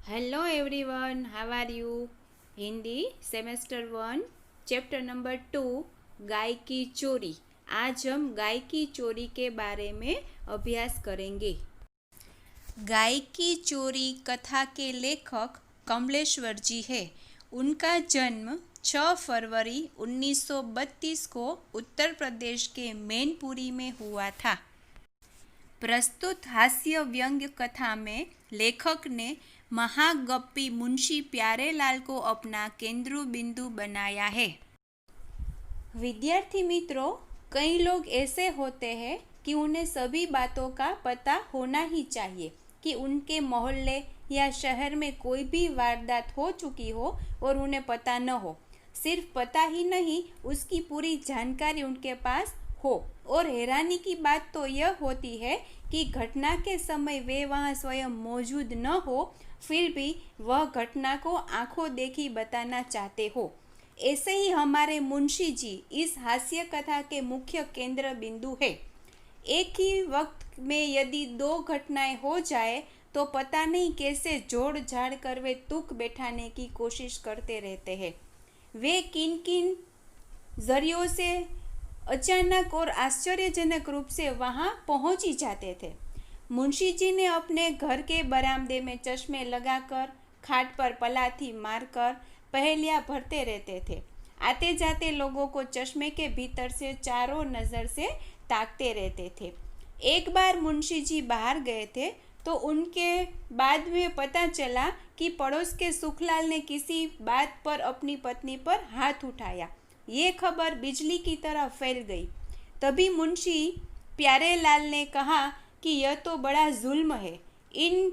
Hello everyone, how are you. Hindi semester 1 chapter number 2 गाय की चोरी। आज हम गाय की चोरी के बारे में अभ्यास करेंगे। गाय की चोरी कथा के लेखक कमलेश्वर जी है। उनका जन्म 6 फरवरी 1932 को उत्तर प्रदेश के मैनपुरी में हुआ था। प्रस्तुत हास्य व्यंग्य कथा में लेखक ने महागप्पी मुंशी प्यारेलाल को अपना केंद्र बिंदु बनाया है। विद्यार्थी मित्रों, कई लोग ऐसे होते हैं कि उन्हें सभी बातों का पता होना ही चाहिए कि उनके मोहल्ले या शहर में कोई भी वारदात हो चुकी हो और उन्हें पता न हो। सिर्फ पता ही नहीं, उसकी पूरी जानकारी उनके पास हो। और हैरानी की बात तो यह होती है कि घटना के समय वे वहाँ स्वयं मौजूद न हो, फिर भी वह घटना को आंखों देखी बताना चाहते हो। ऐसे ही हमारे मुंशी जी इस हास्य कथा के मुख्य केंद्र बिंदु है। एक ही वक्त में यदि दो घटनाएं हो जाए तो पता नहीं कैसे जोड़ जाड़ कर वे तुक बैठाने की कोशिश करते रहते हैं। वे किन किन जरियों से अचानक और आश्चर्यजनक रूप से वहां पहुंच ही जाते थे। मुंशी जी ने अपने घर के बरामदे में चश्मे लगाकर, खाट पर पलाथी मारकर पहेलियां भरते रहते थे। आते जाते लोगों को चश्मे के भीतर से चारों नज़र से ताकते रहते थे। एक बार मुंशी जी बाहर गए थे तो उनके बाद में पता चला कि पड़ोस के सुखलाल ने किसी बात पर अपनी पत्नी पर हाथ उठाया। ये खबर बिजली की तरह फैल गई। तभी मुंशी प्यारेलाल ने कहा कि यह तो बड़ा जुल्म है। इन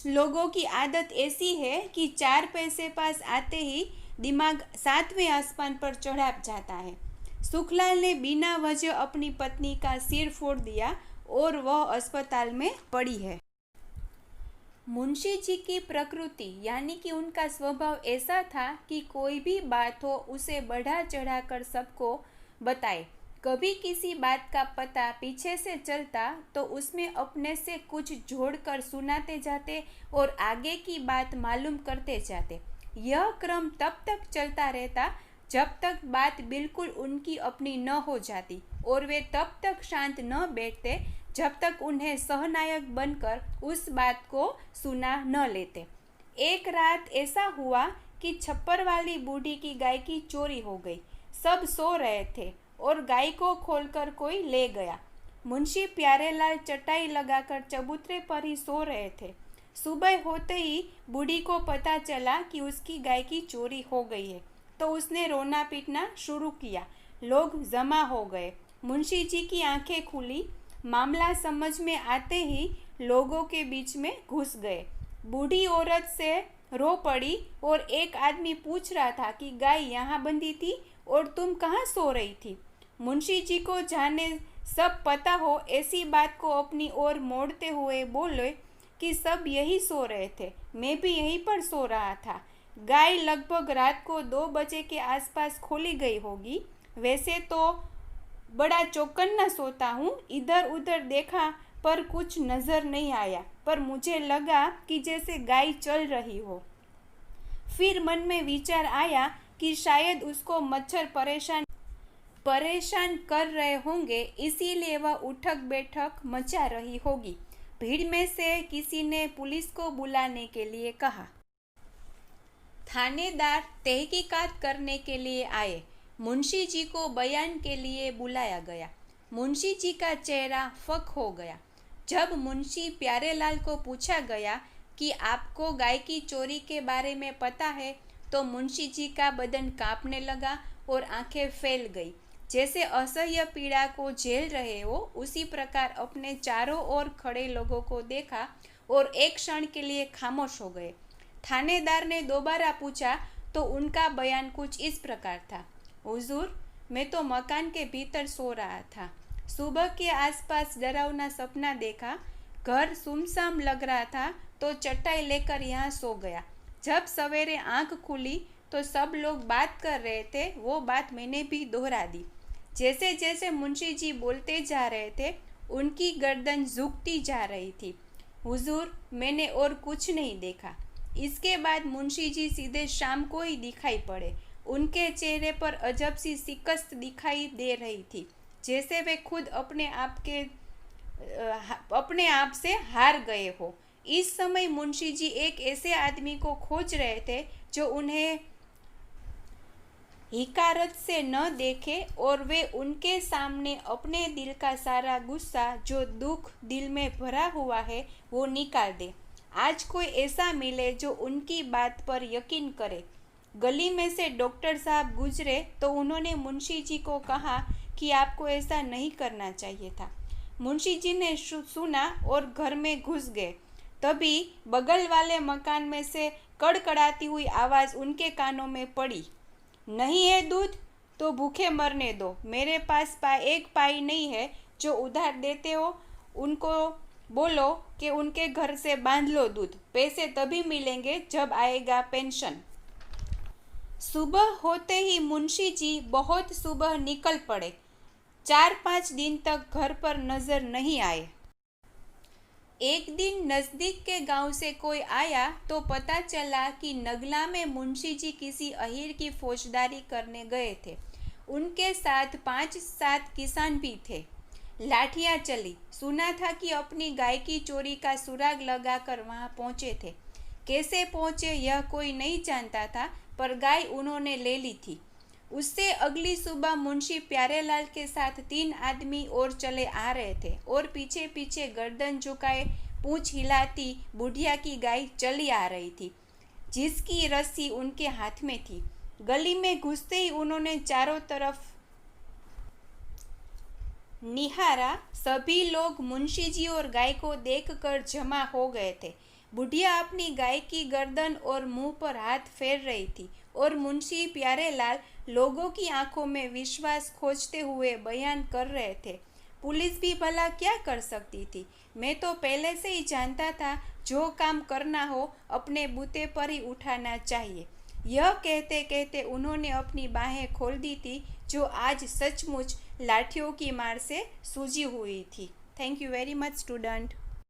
लोगों की आदत ऐसी है कि 4 पैसे पास आते ही दिमाग 7वें आसमान पर चढ़ा जाता है। सुखलाल ने बिना वजह अपनी पत्नी का सिर फोड़ दिया और वह अस्पताल में पड़ी है। मुंशी जी की प्रकृति यानी कि उनका स्वभाव ऐसा था कि कोई भी बात हो उसे बढ़ा चढ़ा कर सबको बताए। कभी किसी बात का पता पीछे से चलता तो उसमें अपने से कुछ जोड़कर सुनाते जाते और आगे की बात मालूम करते जाते। यह क्रम तब तक चलता रहता जब तक बात बिल्कुल उनकी अपनी न हो जाती, और वे तब तक शांत न बैठते जब तक उन्हें सहनायक बनकर उस बात को सुना न लेते। एक रात ऐसा हुआ कि छप्पर वाली बूढ़ी की गाय की चोरी हो गई। सब सो रहे थे और गाय को खोलकर कोई ले गया। मुंशी प्यारेलाल चटाई लगाकर चबूतरे पर ही सो रहे थे। सुबह होते ही बूढ़ी को पता चला कि उसकी गाय की चोरी हो गई है, तो उसने रोना पीटना शुरू किया। लोग जमा हो गए। मुंशी जी की आंखें खुली। मामला समझ में आते ही लोगों के बीच में घुस गए। बूढ़ी औरत से रो पड़ी और एक आदमी पूछ रहा था कि गाय यहाँ बंधी थी और तुम कहाँ सो रही थी। मुंशी जी को जाने सब पता हो ऐसी बात को अपनी ओर मोड़ते हुए बोले कि सब यही सो रहे थे, मैं भी यहीं पर सो रहा था। गाय लगभग रात को 2 बजे के आसपास खोली गई होगी। वैसे तो बड़ा चौकन्ना सोता हूँ। इधर उधर देखा पर कुछ नजर नहीं आया, पर मुझे लगा कि जैसे गाय चल रही हो। फिर मन में विचार आया कि शायद उसको मच्छर परेशान कर रहे होंगे, इसीलिए वह उठक बैठक मचा रही होगी। भीड़ में से किसी ने पुलिस को बुलाने के लिए कहा। थानेदार तहकीकात करने के लिए आए। मुंशी जी को बयान के लिए बुलाया गया। मुंशी जी का चेहरा फक हो गया। जब मुंशी प्यारेलाल को पूछा गया कि आपको गाय की चोरी के बारे में पता है, तो मुंशी जी का बदन कांपने लगा और आंखें फैल गई। जैसे असह्य पीड़ा को झेल रहे हो उसी प्रकार अपने चारों ओर खड़े लोगों को देखा और एक क्षण के लिए खामोश हो गए। थानेदार ने दोबारा पूछा तो उनका बयान कुछ इस प्रकार था। हुजूर, मैं तो मकान के भीतर सो रहा था। सुबह के आसपास डरावना सपना देखा। घर सुमसाम लग रहा था तो चटाई लेकर यहाँ सो गया। जब सवेरे आंख खुली तो सब लोग बात कर रहे थे, वो बात मैंने भी दोहरा दी। जैसे जैसे मुंशी जी बोलते जा रहे थे उनकी गर्दन झुकती जा रही थी। हुजूर, मैंने और कुछ नहीं देखा। इसके बाद मुंशी जी सीधे शाम को ही दिखाई पड़े। उनके चेहरे पर अजब सी शिकस्त दिखाई दे रही थी, जैसे वे खुद अपने आप से हार गए हो। इस समय मुंशी जी एक ऐसे आदमी को खोज रहे थे जो उन्हें हिकारत से न देखे और वे उनके सामने अपने दिल का सारा गुस्सा, जो दुख दिल में भरा हुआ है, वो निकाल दे। आज कोई ऐसा मिले जो उनकी बात पर यकीन करे। गली में से डॉक्टर साहब गुजरे तो उन्होंने मुंशी जी को कहा कि आपको ऐसा नहीं करना चाहिए था। मुंशी जी ने सुना और घर में घुस गए। तभी बगल वाले मकान में से कड़कड़ाती हुई आवाज़ उनके कानों में पड़ी, नहीं है दूध तो भूखे मरने दो। मेरे पास एक पाई नहीं है जो उधार देते हो, उनको बोलो कि उनके घर से बांध लो दूध। पैसे तभी मिलेंगे जब आएगा पेंशन। सुबह होते ही मुंशी जी बहुत सुबह निकल पड़े। 4-5 दिन तक घर पर नजर नहीं आए। एक दिन नज़दीक के गांव से कोई आया तो पता चला कि नगला में मुंशी जी किसी अहीर की फौजदारी करने गए थे। उनके साथ 5-7 किसान भी थे। लाठियां चली। सुना था कि अपनी गाय की चोरी का सुराग लगाकर वहां पहुंचे थे। कैसे पहुंचे यह कोई नहीं जानता था, पर गाय उन्होंने ले ली थी। उससे अगली सुबह मुंशी प्यारेलाल के साथ 3 आदमी और चले आ रहे थे और पीछे पीछे गर्दन झुकाए पूंछ हिलाती बुढ़िया की गाय चली आ रही थी, जिसकी रस्सी उनके हाथ में थी। गली में घुसते ही उन्होंने चारों तरफ निहारा। सभी लोग मुंशी जी और गाय को देखकर जमा हो गए थे। बुढ़िया अपनी गाय की गर्दन और मुंह पर हाथ फेर रही थी और मुंशी प्यारेलाल लोगों की आंखों में विश्वास खोजते हुए बयान कर रहे थे, पुलिस भी भला क्या कर सकती थी। मैं तो पहले से ही जानता था जो काम करना हो अपने बूते पर ही उठाना चाहिए। यह कहते कहते उन्होंने अपनी बाहें खोल दी थी, जो आज सचमुच लाठियों की मार से सूजी हुई थी। Thank you very much student.